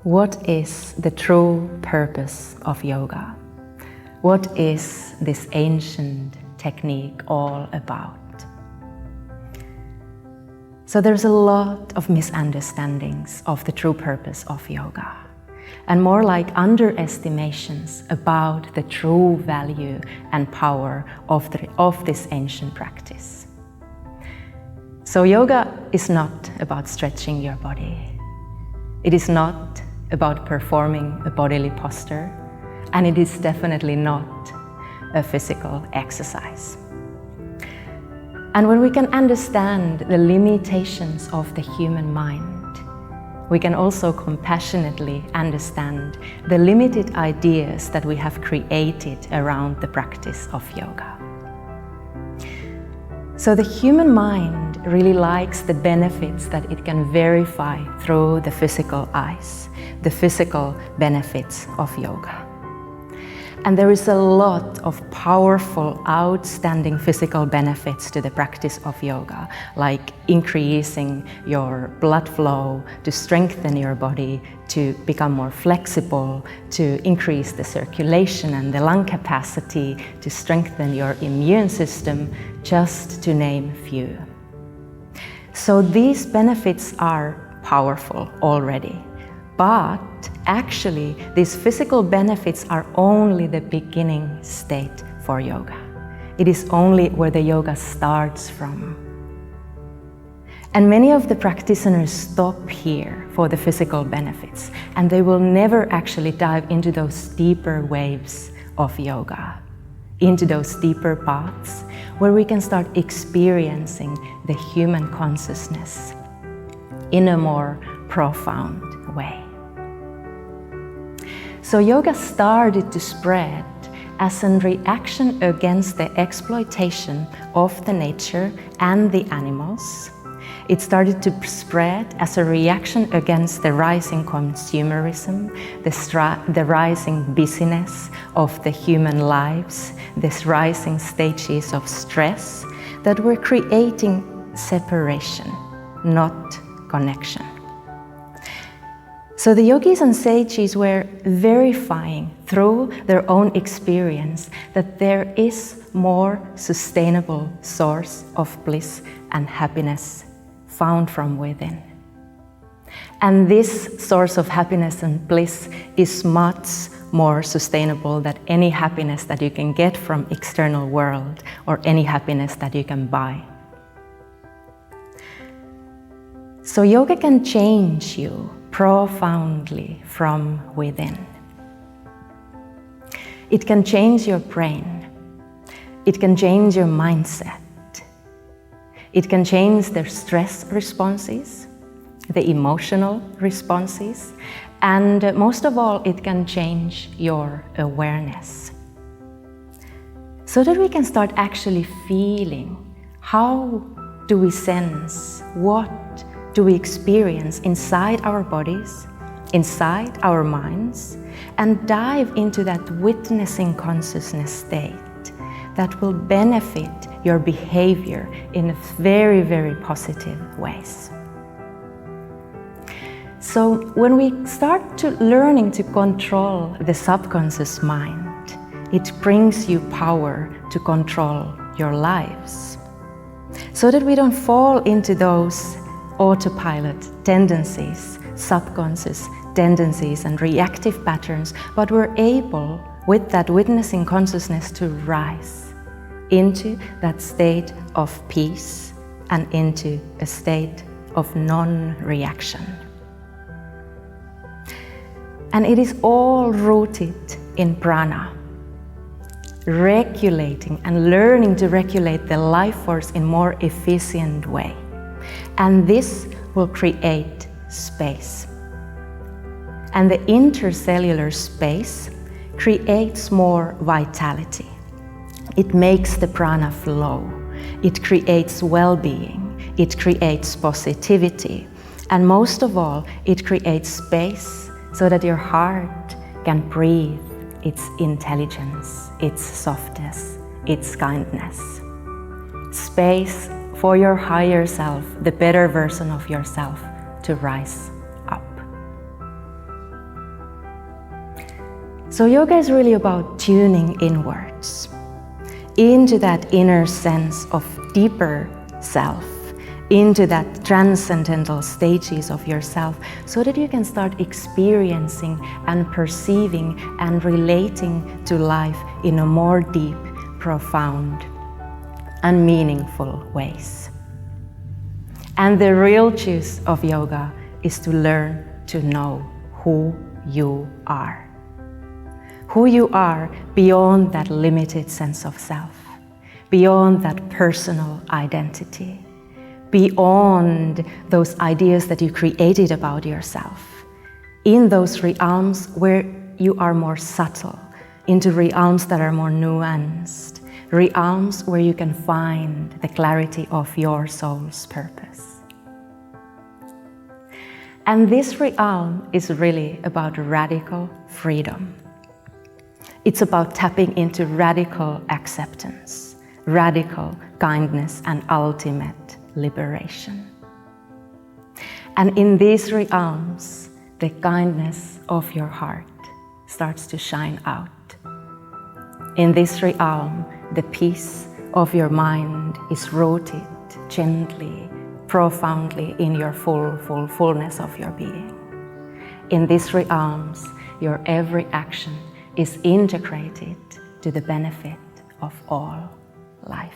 What is the true purpose of yoga? What is this ancient technique all about? So there's a lot of misunderstandings of the true purpose of yoga, and more like underestimations about the true value and power of this ancient practice. So yoga is not about stretching your body. It is not about performing a bodily posture, and it is definitely not a physical exercise. And when we can understand the limitations of the human mind, we can also compassionately understand the limited ideas that we have created around the practice of yoga. So the human mind really likes the benefits that it can verify through the physical eyes, the physical benefits of yoga. And there is a lot of powerful, outstanding physical benefits to the practice of yoga, like increasing your blood flow, to strengthen your body, to become more flexible, to increase the circulation and the lung capacity, to strengthen your immune system, just to name a few. So these benefits are powerful already. But actually, these physical benefits are only the beginning state for yoga. It is only where the yoga starts from. And many of the practitioners stop here for the physical benefits, and they will never actually dive into those deeper waves of yoga, into those deeper paths where we can start experiencing the human consciousness in a more profound way. So yoga started to spread as a reaction against the exploitation of the nature and the animals. It started to spread as a reaction against the rising consumerism, the rising busyness of the human lives, this rising stages of stress that were creating separation, not connection. So the yogis and sages were verifying through their own experience that there is more sustainable source of bliss and happiness found from within. And this source of happiness and bliss is much more sustainable than any happiness that you can get from external world or any happiness that you can buy. So yoga can change you profoundly from within. It can change your brain. It can change your mindset. It can change their stress responses, the emotional responses, and most of all, it can change your awareness. So that we can start actually feeling how do we sense, what do we experience inside our bodies, inside our minds, and dive into that witnessing consciousness state that will benefit your behavior in very, very positive ways. So when we start to learning to control the subconscious mind, it brings you power to control your lives, so that we don't fall into those autopilot tendencies, subconscious tendencies and reactive patterns, but we're able, with that witnessing consciousness, to rise into that state of peace and into a state of non-reaction. And it is all rooted in prana, regulating and learning to regulate the life force in more efficient way. And this will create space. And the intercellular space creates more vitality. It makes the prana flow. It creates well-being. It creates positivity. And most of all, it creates space so that your heart can breathe its intelligence, its softness, its kindness. Space for your higher self, the better version of yourself, to rise up. So yoga is really about tuning inwards, into that inner sense of deeper self, into that transcendental stages of yourself, so that you can start experiencing and perceiving and relating to life in a more deep, profound, and meaningful ways. And the real juice of yoga is to learn to know who you are. Who you are beyond that limited sense of self, beyond that personal identity, beyond those ideas that you created about yourself, in those realms where you are more subtle, into realms that are more nuanced, realms where you can find the clarity of your soul's purpose. And this realm is really about radical freedom. It's about tapping into radical acceptance, radical kindness, and ultimate liberation. And in these realms, the kindness of your heart starts to shine out. In this realm, the peace of your mind is rooted gently, profoundly in your fullness of your being. In these realms, your every action is integrated to the benefit of all life.